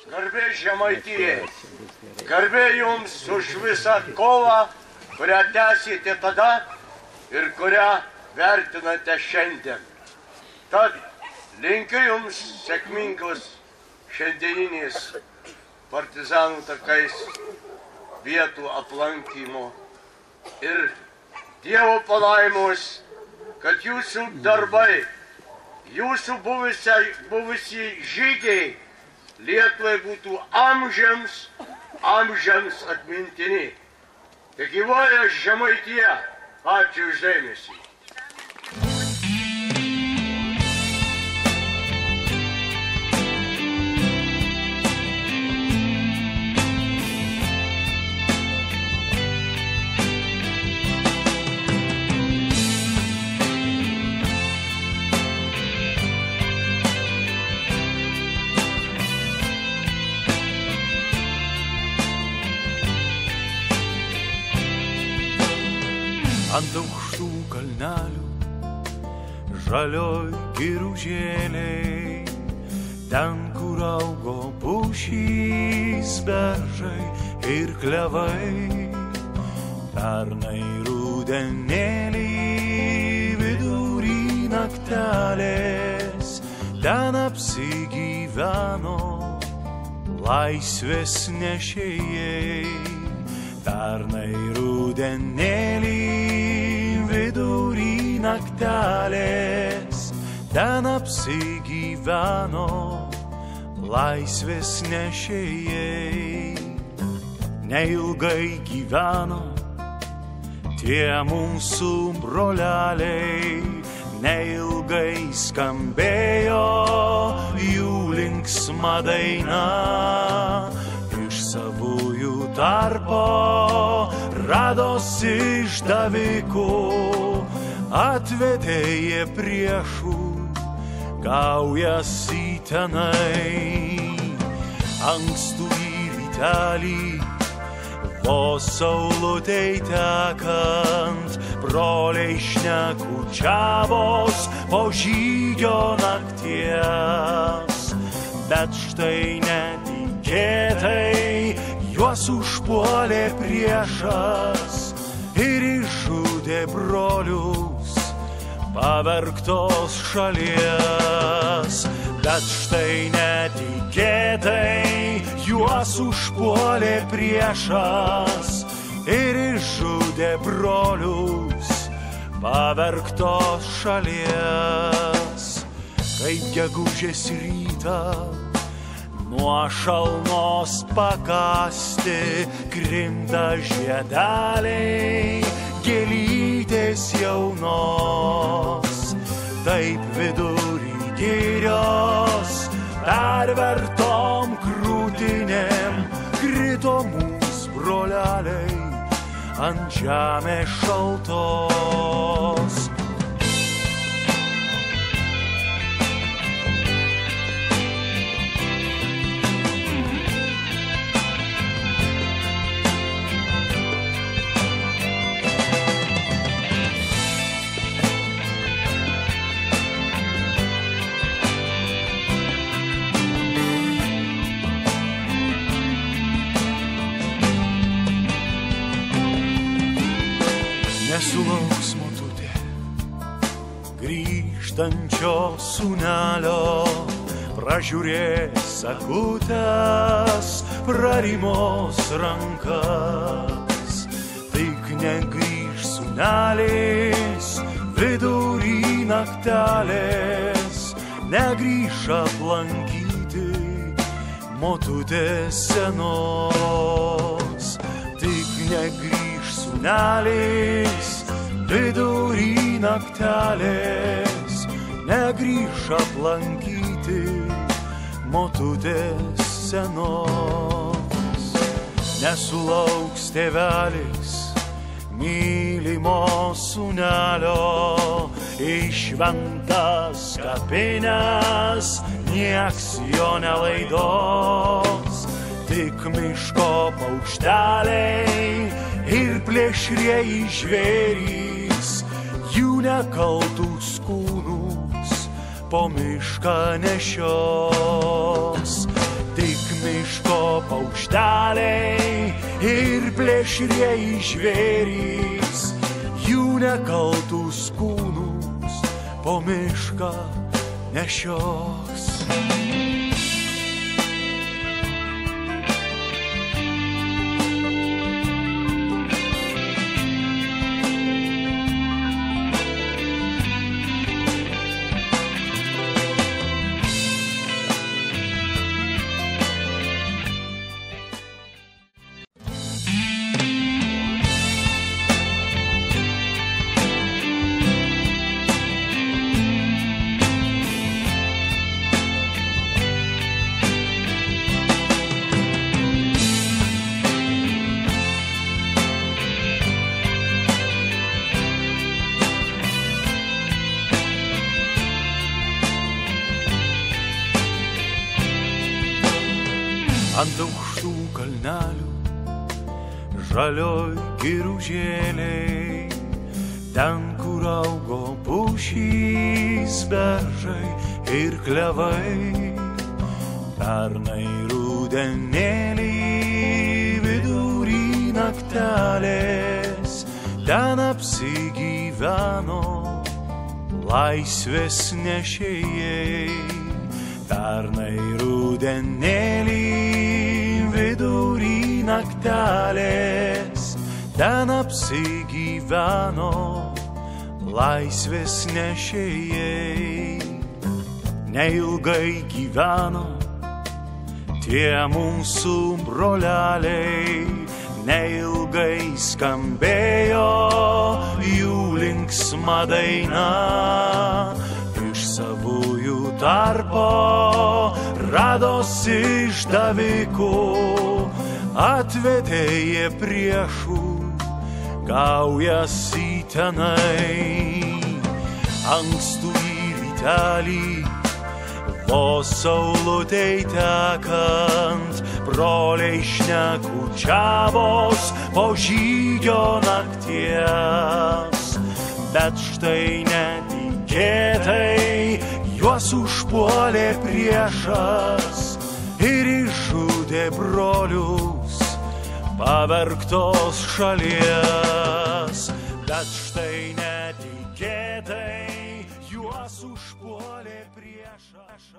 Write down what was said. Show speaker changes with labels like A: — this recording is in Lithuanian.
A: Garbė Žemaitijai, garbė jums už visą kovą, kurią tęsėte tada ir kurią vertinate šiandien. Tad linkiu jums sėkmingos šiandieninės partizanų takais vietų aplankymo ir Dievo palaimos, kad jūsų darbai, jūsų buvusi žygiai Lietuvai būtų amžiams atmintini. Tegyvuoja Žemaitija. Ačiū už dėmesį.
B: Ant aukštų kalnelių, žalioj giružėliai, ten, kur augo pušys, beržai ir klevai. Pernai rudenėlį vidury naktelės, ten apsigyveno laisvės nešėjai. Pernai rudenėlį vidury naktelės, ten apsigyveno laisvės nešėjai. Neilgai gyveno tie mūsų broleliai, neilgai skambėjo jų linksma daina. Iš savųjų tarpo radosi išdavikų, atvedė jie priešų gaujas į tenai. Ankstų rytelį, vos saulutei tekant, broliai šnekučiavos po žygio nakties. Bet štai netikėtai juos užpuolė priešas ir išžudė brolius pavergtos šalies. Bet štai netikėtai juos užpuolė priešas ir išžudė brolius pavergtos šalies. Kaip gegužės rytą nuo šalnos pakasti krinta žiedeliai gėlytės jaunos. Taip vidury girios pervertom krūtinėm krito mūs broleliai ant žemės šaltos. Nesulauks motutė grįžtančio sūnelio, pražiūrės akutės, prarimos rankas. Tik negrįž sūnelis vidury naktelės, negrįž aplankyti motutės senos. Tik negrįž sūnelis vidury naktelės, negrįž aplankyti motutės senos. Nesulauks tėvelis mylimo sūnelio, į šventas kapines nieks jo nelaidos. Tik miško paukšteliai ir plėšrieji žvėrys jų nekaltus kūnus po mišką nešios. Tik miško paukšteliai ir plėšrieji žvėrys, jų nekaltus kūnus po mišką nešios. Ant aukštų kalnelių, žalioj giružėliai, ten, kur augo pušys, beržai ir klevai. Pernai rudenėlį vidury naktelės, ten apsigyveno laisvės nešėjai. Pernai rudenėlį vidury naktelės, ten apsigyveno laisvės nešėjai. Neilgai gyveno tie mūsų broleliai, neilgai skambėjo jų linksma daina. Iš savųjų tarpo radosi išdavikų, atvedė jie priešų gaujas į tenai. Ankstų rytelį, vos saulutei tekant, broliai šnekučiavos po žygio nakties. Bet štai netikėtai juos užpuolė priešas ir išžudė brolius pavergtos šalies. Bet štai netikėtai juos užpuolė priešas.